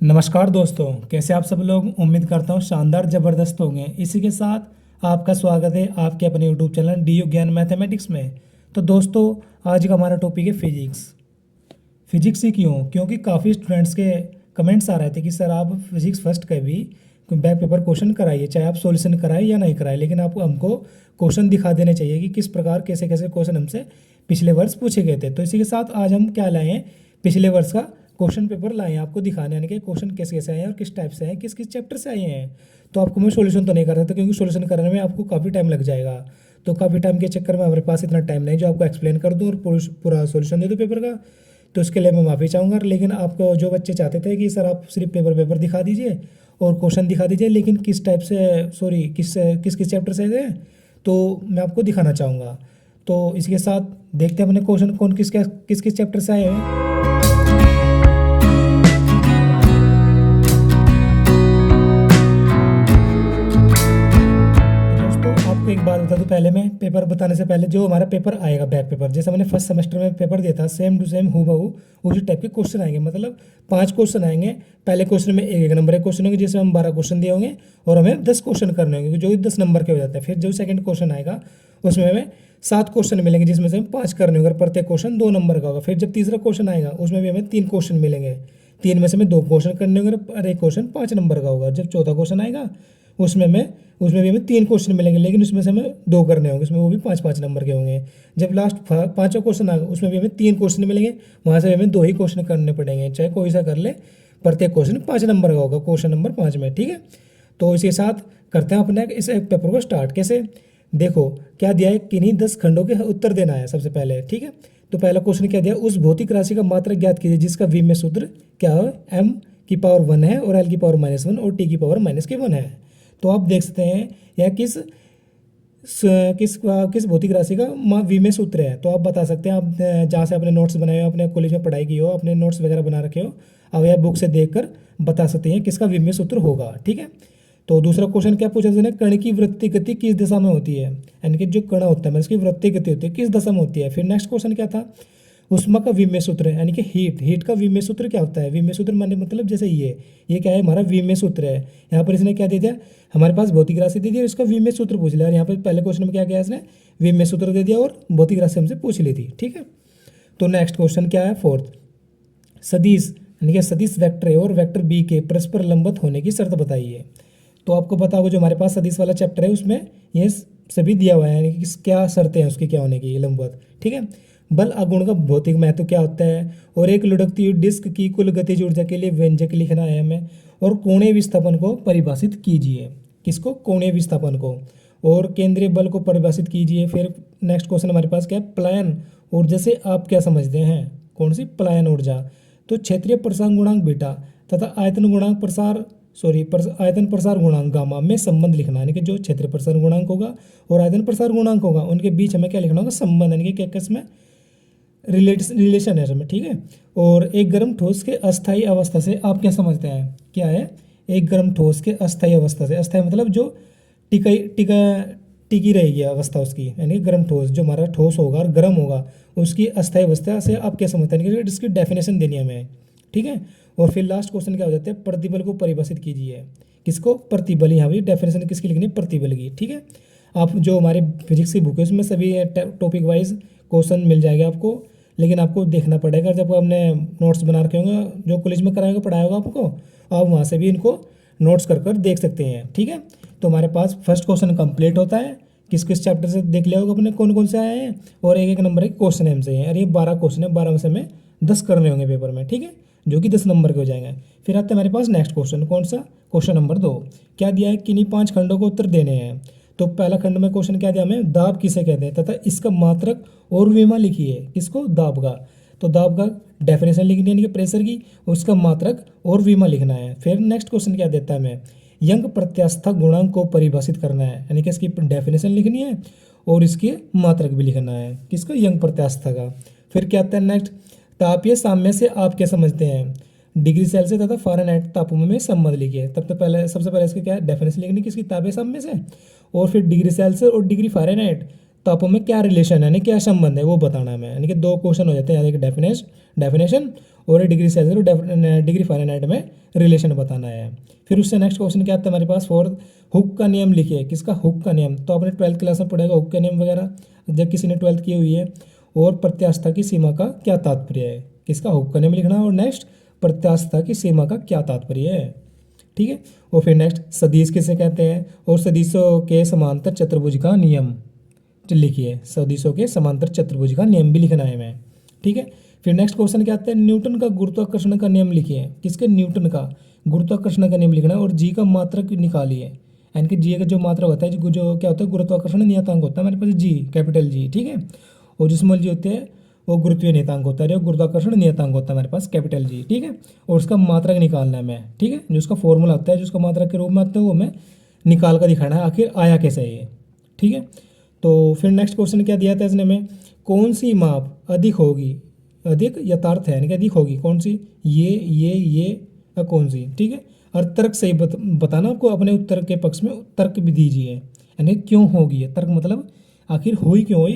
नमस्कार दोस्तों, कैसे आप सब लोग। उम्मीद करता हूँ शानदार ज़बरदस्त होंगे। इसी के साथ आपका स्वागत है आपके अपने यूट्यूब चैनल डीयू ज्ञान मैथमेटिक्स में। तो दोस्तों, आज का हमारा टॉपिक है फिजिक्स। फिजिक्स ही क्यों? क्योंकि काफ़ी स्टूडेंट्स के कमेंट्स आ रहे थे कि सर आप फिजिक्स फर्स्ट का भी बैक पेपर क्वेश्चन कराइए, चाहे आप सॉल्यूशन कराएं या नहीं कराएं, लेकिन आप हमको क्वेश्चन दिखा देने चाहिए कि किस प्रकार कैसे कैसे क्वेश्चन हमसे पिछले वर्ष पूछे गए थे। तो इसी के साथ आज हम क्या लाए हैं, पिछले वर्ष का क्वेश्चन पेपर लाए हैं आपको दिखाने, यानी कि क्वेश्चन कैसे कैसे आए हैं और किस टाइप से आए हैं, किस किस चैप्टर से आए हैं। तो आपको मैं सॉल्यूशन तो नहीं कर सकता क्योंकि सॉल्यूशन करने में आपको काफ़ी टाइम लग जाएगा। तो काफ़ी टाइम के चक्कर में हमारे पास इतना टाइम नहीं जो आपको एक्सप्लेन कर दूँ और पूरा सॉल्यूशन दे दूँ पेपर का। तो उसके लिए मैं माफ़ी चाहूँगा। लेकिन आपको जो बच्चे चाहते थे कि सर आप सिर्फ पेपर दिखा दीजिए और क्वेश्चन दिखा दीजिए, लेकिन किस टाइप से सॉरी किस किस किस चैप्टर से है, तो मैं आपको दिखाना चाहूँगा। तो इसके साथ देखते हैं अपने क्वेश्चन कौन किस किस चैप्टर से आए हैं। दोस्तों, आपको एक बात बता दूं पहले, मैं पेपर बताने से पहले, जो हमारा पेपर आएगा बैक पेपर, जैसे मैंने फर्स्ट सेमेस्टर में पेपर दिया था, सेम टू सेम हूबहू उसी टाइप के क्वेश्चन आएंगे। मतलब 5 क्वेश्चन आएंगे। पहले क्वेश्चन में एक नंबर के क्वेश्चन होंगे, जिसमें हम 12 क्वेश्चन दिए होंगे और हमें 10 क्वेश्चन करने होंगे, जो 10 नंबर के हो जाते हैं। फिर जो सेकंड क्वेश्चन आएगा उसमें हमें 7 क्वेश्चन मिलेंगे, जिसमें से हमें 5 करने होंगे, प्रत्येक क्वेश्चन 2 नंबर का होगा। फिर जब तीसरा क्वेश्चन आएगा उसमें भी हमें 3 क्वेश्चन मिलेंगे, 3 में से हमें 2 क्वेश्चन करने होंगे और एक क्वेश्चन 5 नंबर का होगा। जब चौथा क्वेश्चन आएगा उसमें भी हमें 3 क्वेश्चन मिलेंगे, लेकिन उसमें से हमें 2 करने होंगे, उसमें वो भी 5-5 नंबर के होंगे। जब लास्ट 5वां क्वेश्चन आएगा उसमें भी हमें 3 क्वेश्चन मिलेंगे, वहाँ से हमें 2 ही क्वेश्चन करने पड़ेंगे, चाहे कोई सा कर ले, प्रत्येक क्वेश्चन 5 नंबर का होगा, क्वेश्चन नंबर 5 में। ठीक है, तो इसके साथ करते हैं अपने इस पेपर को स्टार्ट। कैसे? देखो क्या दिया है, किन्हीं 10 खंडों के उत्तर देना है सबसे पहले। ठीक है, तो पहला क्वेश्चन क्या दिया, उस भौतिक राशि का मात्रक ज्ञात कीजिए जिसका वी में सूत्र क्या है, m की पावर 1 है और l की पावर -1 और t की पावर -1 है। तो आप देख सकते हैं यह किस भौतिक राशि का वी में सूत्र है। तो आप बता सकते हैं, आप जहाँ से अपने नोट्स बनाए हो, अपने कॉलेज में पढ़ाई की हो, अपने नोट्स वगैरह बना रखे हो, अब यह बुक से देखकर बता सकते हैं किसका वी में सूत्र होगा। ठीक है, तो दूसरा क्वेश्चन क्या पूछा था, कण की वृत्ति गति किस दिशा में होती है, यानी कि जो कण होता है उसकी वृत्ति गति होती है किस दिशा में होती है। फिर नेक्स्ट क्वेश्चन क्या था, उष्मा का विमेय सूत्र है, यानी कि हीट का विमेय सूत्र क्या होता है। विमेय सूत्र माने मतलब जैसे ये क्या है, हमारा विमेय सूत्र है। यहाँ पर इसने क्या दे दिया, हमारे पास भौतिक राशि दे दी और इसका विमेय सूत्र पूछ लिया। और यहाँ पर पहले क्वेश्चन में क्या किया इसने, विमेय सूत्र दे दिया और भौतिक राशि हमसे पूछ ली थी। ठीक है, तो नेक्स्ट क्वेश्चन क्या है, फोर्थ, सदिश यानी कि सदिश वेक्टर ए और वेक्टर बी के परस्पर लंबवत होने की शर्त बताइए। तो आपको पता होगा जो हमारे पास सदिश वाला चैप्टर है उसमें ये सभी दिया हुआ है, यानी कि क्या शर्तें हैं उसकी क्या होने की, लंबवत। ठीक है, बल आघूर्ण का भौतिक महत्व क्या होता है, और एक लुढ़कती हुई डिस्क की कुल गतिज ऊर्जा के लिए व्यंजक लिखना है हमें, और कोणीय विस्थापन को परिभाषित कीजिए। किसको? कोणीय विस्थापन को। और केंद्रीय बल को परिभाषित कीजिए। फिर नेक्स्ट क्वेश्चन हमारे पास क्या है, पलायन ऊर्जा से आप क्या समझते हैं, कौन सी पलायन ऊर्जा। तो क्षेत्रीय प्रसार गुणांक बीटा तथा आयतन गुणांक आयतन प्रसार गुणांक गामा में संबंध लिखना, यानी कि जो क्षेत्र प्रसार गुणांक होगा और आयतन प्रसार गुणांक होगा उनके बीच हमें क्या लिखना होगा, संबंध, यानी कि क्या किसमें रिलेशन है इसमें। ठीक है, और एक गर्म ठोस के अस्थायी अवस्था से आप क्या समझते हैं, क्या है, एक गर्म ठोस के अस्थायी अवस्था से, अस्थायी मतलब जो टिकी रहेगी अवस्था उसकी, यानी गर्म ठोस, जो हमारा ठोस होगा और गर्म होगा उसकी अस्थायी अवस्था से आप क्या समझते हैं, इसकी डेफिनेशन देनी है हमें। ठीक है, और फिर लास्ट क्वेश्चन क्या हो जाता है, प्रतिबल को परिभाषित कीजिए। किसको? प्रतिबल। यहाँ भी डेफिनेशन किसकी लिखनी है, प्रतिबल की। ठीक है, आप जो हमारे फिजिक्स की बुक है उसमें सभी टॉपिक वाइज क्वेश्चन मिल जाएंगे आपको, लेकिन आपको देखना पड़ेगा जब आपने नोट्स बना रखे होंगे, जो कॉलेज में कराएंगे पढ़ाया होगा आपको, आप वहाँ से भी इनको नोट्स कर देख सकते हैं। ठीक है, तो हमारे पास फर्स्ट क्वेश्चन कंप्लीट होता है, किस किस चैप्टर से देख लिया होगा अपने कौन कौन से आए हैं, और एक नंबर के क्वेश्चन हमसे हैं। और ये 12 क्वेश्चन है, 12 में से हमें 10 करने होंगे पेपर में। ठीक है, जो कि 10 नंबर के हो जाएंगे। फिर आता है हमारे पास नेक्स्ट क्वेश्चन, कौन सा, क्वेश्चन नंबर 2। क्या दिया है, किन्हीं 5 खंडों को उत्तर देने हैं। तो पहला खंड में क्वेश्चन क्या दिया हमें, दाब किसे कहते हैं तथा इसका मात्रक और विमा लिखिए। किसको? दाब का। तो दाब का डेफिनेशन लिखनी है, यानी कि प्रेशर की, उसका मात्रक और विमा लिखना है। फिर नेक्स्ट क्वेश्चन क्या देता है हमें, यंग प्रत्यास्था गुणांक को परिभाषित करना है, यानी कि इसकी डेफिनेशन लिखनी है और इसके मात्रक भी लिखना है। किसका? यंग प्रत्यास्था का। फिर क्या आता है नेक्स्ट, तापीय साम्य से आप क्या समझते हैं, डिग्री सेल्सियस तथा फ़ारेनहाइट तापमान में संबंध लिखिए। तब तो पहले सबसे पहले इसकी क्या डेफिनेशन लिखनी, किसकी? तापीय साम्य से, और फिर डिग्री सेल्सियस और डिग्री फ़ारेनहाइट तापों में क्या रिलेशन है, यानी क्या संबंध है वो बताना है हमें। यानी कि 2 क्वेश्चन हो जाते हैं, एक डेफिनेशन और ये डिग्री सेल्सियस और डिग्री फ़ारेनहाइट में रिलेशन बताना है। फिर उससे नेक्स्ट क्वेश्चन क्या आता है हमारे पास, फोर्थ, हुक का नियम लिखिए। किसका? हुक का नियम। तो आपने 12th क्लास में पढ़ेगा हुक का नियम वगैरह, जब किसी ने 12th की हुई है। और प्रत्यास्थता की सीमा का क्या तात्पर्य है? किसका? हुक का नियम लिखना। और नेक्स्ट, प्रत्यास्थता की सीमा का क्या तात्पर्य है, ठीक है। और फिर नेक्स्ट, सदिश किसे कहते हैं, और सदिशों के समांतर चतुर्भुज का नियम लिखिए। सदिशों के समांतर चतुर्भुज का नियम भी लिखना है हमें, ठीक है। फिर नेक्स्ट क्वेश्चन क्या आता है, न्यूटन का गुरुत्वाकर्षण का नियम लिखिए। किसके? न्यूटन का गुरुत्वाकर्षण का नियम लिखना है। और जी का मात्रक निकालिए, यानी कि जी का जो मात्रक होता है, जो क्या होता है, गुरुत्वाकर्षण नियतांक होता है हमारे पास जी, कैपिटल जी, ठीक है। और जो स्मॉल जी होते हैं वो गुरुत्वीय नियतांक होता है, गुरुत्वाकर्षण नियतांक होता है हमारे पास कैपिटल जी, ठीक है। और उसका मात्रक निकालना है हमें, ठीक है। जो उसका फॉर्मूला होता है, जो उसका मात्रक के रूप में आता है, वो हमें निकाल कर दिखाना है आखिर आया कैसे है ये, ठीक है। तो फिर नेक्स्ट क्वेश्चन क्या दिया था इसने में, कौन सी माप अधिक होगी, अधिक यथार्थ है, यानी कि अधिक होगी कौन सी, ये या कौन सी, ठीक है। और तर्क सही बताना आपको, अपने उत्तर के पक्ष में तर्क भी दीजिए, यानी क्यों होगी ये, तर्क मतलब आखिर हुई क्यों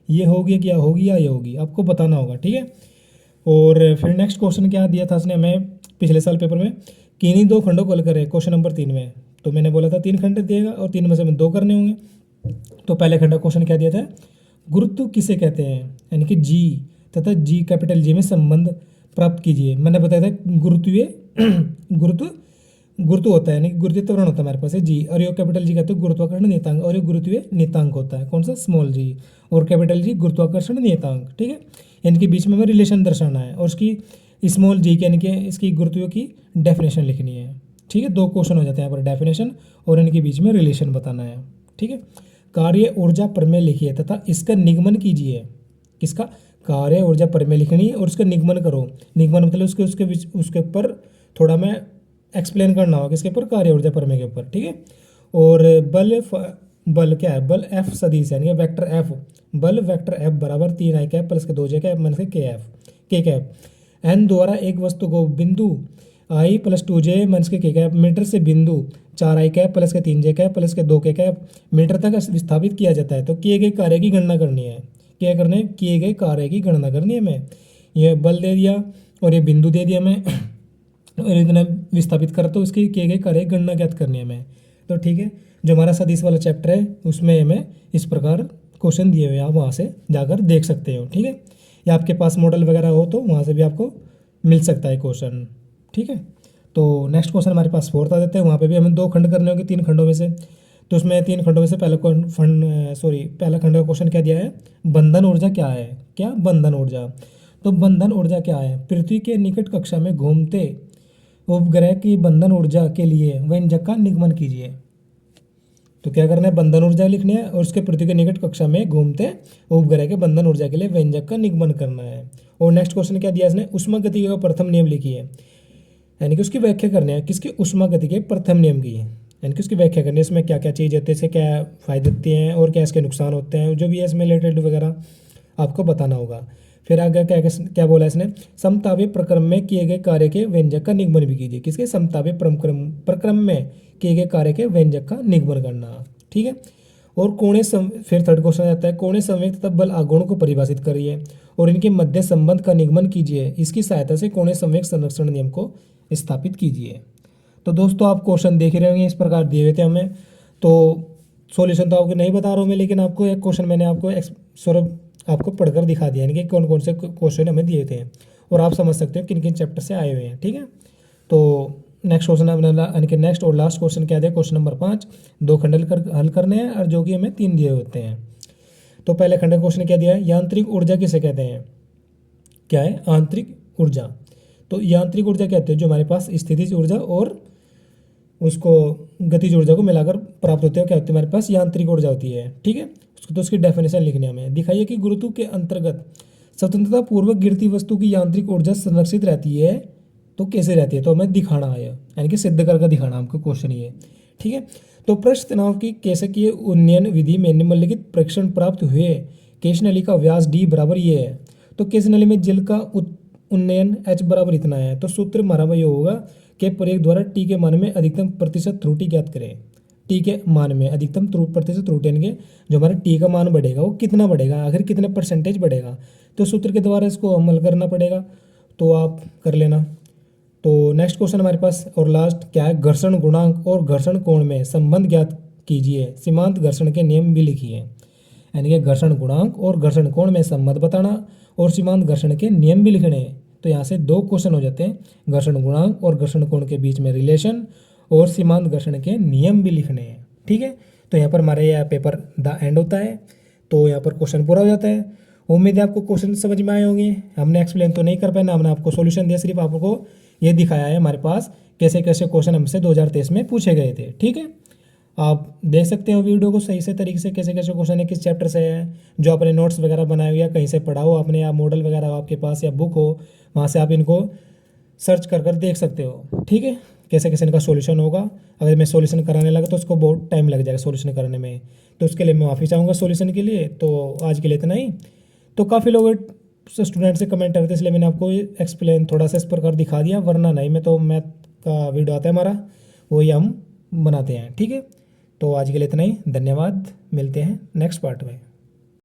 ये होगी, क्या होगी या ये होगी, आपको बताना होगा, ठीक है। और फिर नेक्स्ट क्वेश्चन क्या दिया था उसने हमें पिछले साल पेपर में, किन्हीं दो खंडों को हल करें, क्वेश्चन नंबर 3 में। तो मैंने बोला था 3 खंड दिएगा और 3 में से हमें 2 करने होंगे। तो पहले खंड का क्वेश्चन क्या दिया था, गुरुत्व किसे कहते हैं, यानी कि जी तथा जी कैपिटल जी में संबंध प्राप्त कीजिए। मैंने बताया था गुरुत्वीय गुरुत्व गुरुत्व होता है, यानी कि गुरुत्वीय त्वरण होता है हमारे पास है जी, और ये कैपिटल जी कहते हैं गुरुत्वाकर्षण नियतांक, और ये गुरुत्वीय नियतांक होता है कौन सा, स्मॉल जी, और कैपिटल जी गुरुत्वाकर्षण नियतांक, ठीक है। इनके बीच में हमें रिलेशन दर्शाना है, और उसकी स्मॉल जी के यानी कि इसकी गुरुत्व की डेफिनेशन लिखनी है, ठीक है। 2 क्वेश्चन हो जाते हैं यहाँ पर, डेफिनेशन और इनके बीच में रिलेशन बताना है, ठीक है। कार्य ऊर्जा प्रमेय लिखिए तथा इसका निगमन कीजिए। किसका? कार्य ऊर्जा प्रमेय लिखनी है और उसका निगमन करो। निगमन मतलब उसके ऊपर थोड़ा मैं एक्सप्लेन करना होगा, किसके ऊपर? कार्य ऊर्जा प्रमेय के ऊपर, ठीक है। और बल क्या है, बल एफ सदिश यानी कि वेक्टर एफ, बल वेक्टर एफ बराबर 3 आई कैप प्लस के 2 जे कैप माइनस के एफ के कैप एन द्वारा एक वस्तु को बिंदु आई प्लस 2 जे माइनस के कैप मीटर से बिंदु 4 आई कैप प्लस के 3 जे कैप प्लस के 2 के कैप मीटर तक विस्थापित किया जाता है। तो किए गए कार्य की गणना करनी है, क्या करना है, किए गए कार्य की गणना करनी है हमें। ये बल दे दिया और ये बिंदु दे दिया हमें और इतना विस्थापित कर, तो इसके किए गए कार्य की गणना ज्ञात करनी है हमें। तो ठीक है, जो हमारा सदिश वाला चैप्टर है उसमें हमें इस प्रकार क्वेश्चन दिए हुए हैं, आप वहाँ से जाकर देख सकते हो, ठीक है। या आपके पास मॉडल वगैरह हो तो वहाँ से भी आपको मिल सकता है क्वेश्चन, ठीक है। तो नेक्स्ट क्वेश्चन हमारे पास 4th आ देते हैं, वहाँ पे भी हमें 2 खंड करने होंगे 3 खंडों में से। तो उसमें 3 खंडों में से पहला खंड का क्वेश्चन क्या दिया है, बंधन ऊर्जा क्या है, क्या बंधन ऊर्जा। तो बंधन ऊर्जा क्या है, पृथ्वी के निकट कक्षा में घूमते उपग्रह की बंधन ऊर्जा के लिए व्यंजक का निगमन कीजिए। तो क्या करना है, बंधन ऊर्जा लिखनी है और उसके पृथ्वी के निकट कक्षा में घूमते उपग्रह के बंधन ऊर्जा के लिए व्यंजक का निगमन करना है। और नेक्स्ट क्वेश्चन क्या दिया इसने, ऊष्मागतिकी का प्रथम नियम लिखिए, यानी कि उसकी व्याख्या करनी है, किसकी? ऊष्मागतिकी के प्रथम नियम की, यानी कि उसकी व्याख्या करनी है, इसमें क्या क्या चीज़ होती है, इससे क्या फायदे होते हैं और क्या इसके नुकसान होते हैं, जो भी है इसमें रिलेटेड वगैरह आपको बताना होगा। फिर आगे क्या क्या बोला इसने, समतापी प्रक्रम में किए गए कार्य के व्यंजक का निगमन भी कीजिए। किसके? समतापी प्रक्रम में किए गए कार्य के व्यंजक का निगमन करना, ठीक है। और फिर थर्ड क्वेश्चन आता है, कोणीय संवेग तथा बल आघूर्ण को परिभाषित करिए और इनके मध्य संबंध का निगमन कीजिए। इसकी सहायता से कोणीय संवेग संरक्षण नियम को स्थापित कीजिए। तो दोस्तों आप क्वेश्चन देख रहे होंगे, इस प्रकार दिए हुए थे हमें। तो सॉल्यूशन तो आपको नहीं बता रहा हूँ मैं, लेकिन आपको एक क्वेश्चन मैंने आपको पढ़कर दिखा दिया, यानी कि कौन कौन से क्वेश्चन हमें दिए थे और आप समझ सकते हो किन किन चैप्टर से आए हुए हैं, ठीक है। तो नेक्स्ट क्वेश्चन यानी कि नेक्स्ट और लास्ट क्वेश्चन क्या दिया, क्वेश्चन नंबर 5, 2 खंड हल करने हैं और जो कि हमें 3 दिए होते हैं। तो पहले खंड का क्वेश्चन क्या दिया है, यांत्रिक ऊर्जा किसे कहते हैं, क्या है, आंतरिक ऊर्जा। तो यांत्रिक ऊर्जा कहते हैं जो हमारे पास स्थितिज ऊर्जा और उसको गतिज ऊर्जा को मिलाकर प्राप्त होते हैं, क्या होती है हमारे पास, यांत्रिक ऊर्जा होती है, ठीक है। तो उसकी डेफिनेशन लिखनी है हमें। दिखाइए कि गुरुत्व के अंतर्गत स्वतंत्रता पूर्वक गिरती वस्तु की यांत्रिक ऊर्जा संरक्षित रहती है, तो कैसे रहती है, तो हमें दिखाना है, यानी कि सिद्ध करके दिखाना हमको क्वेश्चन ये, ठीक है। तो पृष्ठ तनाव की केशिकीय उन्नयन विधि में निम्नलिखित परीक्षण प्राप्त हुए, केश नली का व्यास डी बराबर ये है, तो केश नली में जल का उन्नयन एच बराबर इतना है। तो सूत्र हमारा ये होगा कि प्रयोग द्वारा टी के मान में अधिकतम प्रतिशत त्रुटि ज्ञात करें। टी के मान में अधिकतम प्रतिशत त्रुटि, यानी कि जो हमारा टी का मान बढ़ेगा वो कितना बढ़ेगा, आखिर कितने परसेंटेज बढ़ेगा, तो सूत्र के द्वारा इसको अमल करना पड़ेगा। तो आप कर लेना। तो नेक्स्ट क्वेश्चन हमारे पास और लास्ट क्या है, घर्षण गुणांक और घर्षण कोण में संबंध ज्ञात कीजिए, सीमांत घर्षण के नियम भी लिखिए। यानी कि घर्षण गुणांक और घर्षण कोण में संबंध बताना और सीमांत घर्षण के नियम भी लिखने हैं। तो यहाँ से 2 क्वेश्चन हो जाते हैं, घर्षण गुणांक और घर्षण कोण के बीच में रिलेशन और सीमांत घर्षण के नियम भी लिखने हैं। ठीक है, तो यहाँ पर हमारे यह पेपर द एंड होता है। तो यहाँ पर क्वेश्चन पूरा हो जाता है। उम्मीद है आपको क्वेश्चन समझ में आए होंगे। हमने एक्सप्लेन तो नहीं कर पाए ना, हमने आपको सॉल्यूशन दिया, सिर्फ आपको ये दिखाया है हमारे पास कैसे कैसे क्वेश्चन हमसे 2023 में पूछे गए थे। ठीक है, आप देख सकते हो वीडियो को सही से तरीके से कैसे कैसे क्वेश्चन है, किस चैप्टर से है, जो आपने नोट्स वगैरह बनाए हुए या कहीं से पढ़ा हो आपने, या मॉडल वगैरह हो आपके पास या बुक हो, वहाँ से आप इनको सर्च कर कर देख सकते हो। ठीक है, कैसे कैसे इनका सॉल्यूशन होगा। अगर मैं सॉल्यूशन कराने लगा तो उसको बहुत टाइम लग जाएगा सॉल्यूशन करने में, तो उसके लिए मैं माफ़ी चाहूँगा सॉल्यूशन के लिए। तो आज के लिए इतना ही। तो काफ़ी लोग स्टूडेंट से कमेंट करते, इसलिए मैंने आपको एक्सप्लेन थोड़ा सा इस प्रकार दिखा दिया, वरना नहीं मैं तो मैथ का वीडियो आता है हमारा, वही हम बनाते हैं। ठीक है, तो आज के लिए इतना ही, धन्यवाद, मिलते हैं नेक्स्ट पार्ट में।